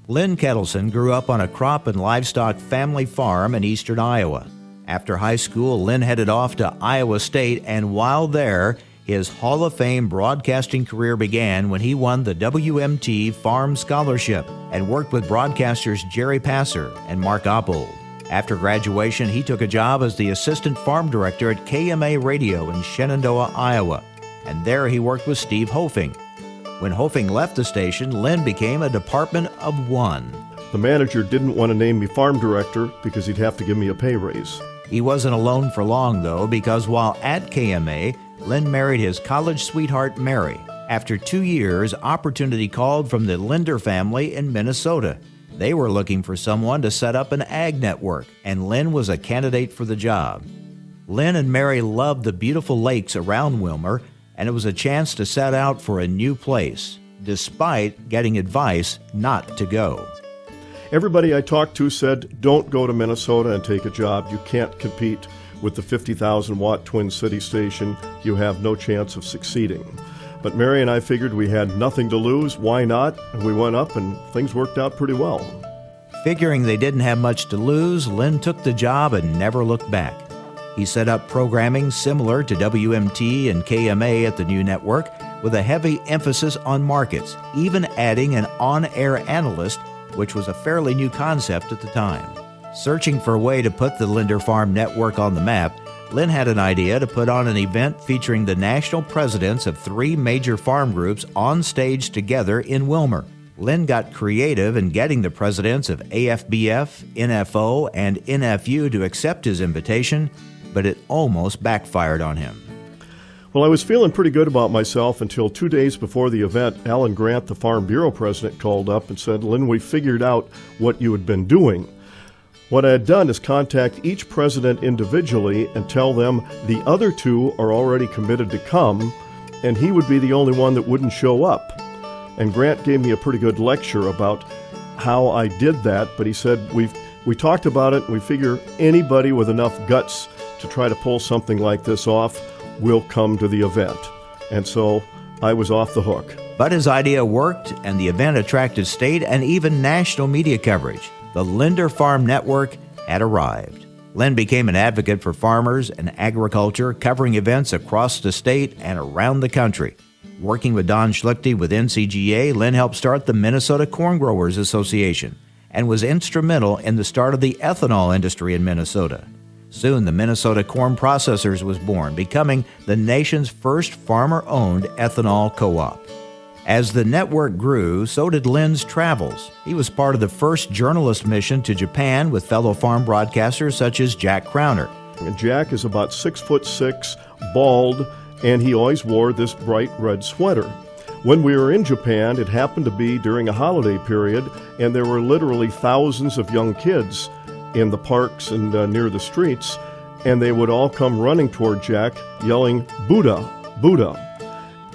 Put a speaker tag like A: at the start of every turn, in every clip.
A: Lynn Ketelsen grew up on a crop and livestock family farm in eastern Iowa. After high school, Lynn headed off to Iowa State, and while there, his Hall of Fame broadcasting career began when he won the WMT Farm Scholarship and worked with broadcasters Jerry Passer and Mark Oppold. After graduation, he took a job as the assistant farm director at KMA Radio in Shenandoah, Iowa, and there he worked with Steve Hofing. When Hofing left the station, Lynn became a department of one.
B: The manager didn't want to name me farm director because he'd have to give me a pay raise.
A: He wasn't alone for long, though, because while at KMA, Lynn married his college sweetheart, Mary. After 2 years, opportunity called from the Linder family in Minnesota. They were looking for someone to set up an ag network, and Lynn was a candidate for the job. Lynn and Mary loved the beautiful lakes around Wilmer, and it was a chance to set out for a new place, despite getting advice not to go.
B: Everybody I talked to said, don't go to Minnesota and take a job. You can't compete with the 50,000-watt Twin City station. You have no chance of succeeding. But Mary and I figured we had nothing to lose. Why not? And we went up, and things worked out pretty well.
A: Figuring they didn't have much to lose, Lynn took the job and never looked back. He set up programming similar to WMT and KMA at the new network, with a heavy emphasis on markets, even adding an on-air analyst, which was a fairly new concept at the time. Searching for a way to put the Linder Farm Network on the map, Lynn had an idea to put on an event featuring the national presidents of 3 major farm groups on stage together in Wilmer. Lynn got creative in getting the presidents of AFBF, NFO, and NFU to accept his invitation, but it almost backfired on him.
B: Well, I was feeling pretty good about myself until 2 days before the event. Alan Grant, the Farm Bureau president, called up and said, "Lynn, we figured out what you had been doing." What I had done is contact each president individually and tell them the other 2 are already committed to come, and he would be the only one that wouldn't show up. And Grant gave me a pretty good lecture about how I did that, but he said, we talked about it, and we figure anybody with enough guts to try to pull something like this off will come to the event. And so I was off the hook.
A: But his idea worked, and the event attracted state and even national media coverage. The Linder Farm Network had arrived. Lynn became an advocate for farmers and agriculture, covering events across the state and around the country. Working with Don Schlichte with NCGA, Lynn helped start the Minnesota Corn Growers Association and was instrumental in the start of the ethanol industry in Minnesota. Soon, the Minnesota Corn Processors was born, becoming the nation's first farmer-owned ethanol co-op. As the network grew, so did Lynn's travels. He was part of the first journalist mission to Japan with fellow farm broadcasters such as Jack Crowner.
B: And Jack is about 6'6", bald, and he always wore this bright red sweater. When we were in Japan, it happened to be during a holiday period, and there were literally thousands of young kids in the parks and near the streets, and they would all come running toward Jack, yelling, "Buddha, Buddha."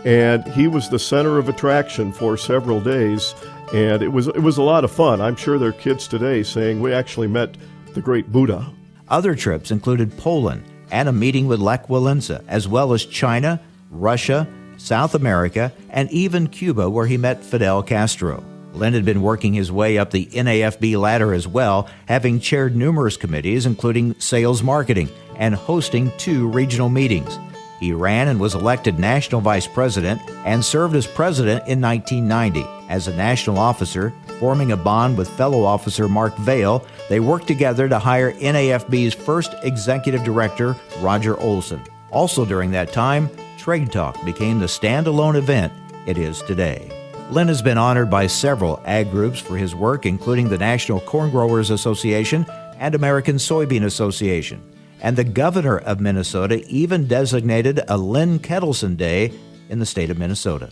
B: And he was the center of attraction for several days, and it was a lot of fun. I'm sure there are kids today saying, "We actually met the great Buddha."
A: Other trips included Poland and a meeting with Lech Walesa, as well as China, Russia, South America, and even Cuba, where he met Fidel Castro. Lynn had been working his way up the NAFB ladder as well, having chaired numerous committees, including sales marketing, and hosting 2 regional meetings. He ran and was elected national vice president and served as president in 1990. As a national officer, forming a bond with fellow officer Mark Vail, they worked together to hire NAFB's first executive director, Roger Olson. Also during that time, Trade Talk became the standalone event it is today. Lynn has been honored by several ag groups for his work, including the National Corn Growers Association and American Soybean Association. And the governor of Minnesota even designated a Lynn Ketelsen Day in the state of Minnesota.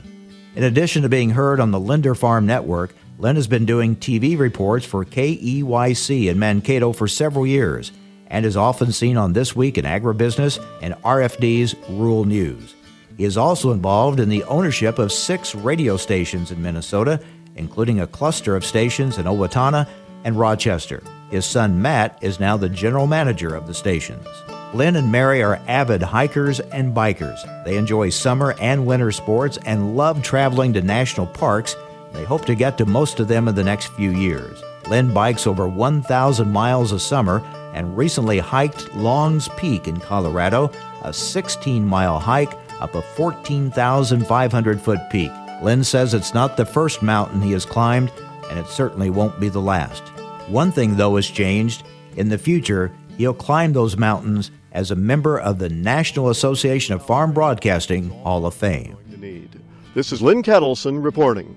A: In addition to being heard on the Linder Farm Network, Lynn has been doing TV reports for KEYC in Mankato for several years and is often seen on This Week in Agribusiness and RFD's Rural News. He is also involved in the ownership of 6 radio stations in Minnesota, including a cluster of stations in Owatonna and Rochester. His son Matt is now the general manager of the stations. Lynn and Mary are avid hikers and bikers. They enjoy summer and winter sports and love traveling to national parks, They hope to get to most of them in the next few years. Lynn bikes over 1,000 miles a summer and recently hiked Long's Peak in Colorado, a 16-mile hike up a 14,500-foot peak. Lynn says it's not the first mountain he has climbed, and it certainly won't be the last. One thing, though, has changed. In the future, he'll climb those mountains as a member of the National Association of Farm Broadcasting Hall of Fame.
B: This is Lynn Ketelsen reporting.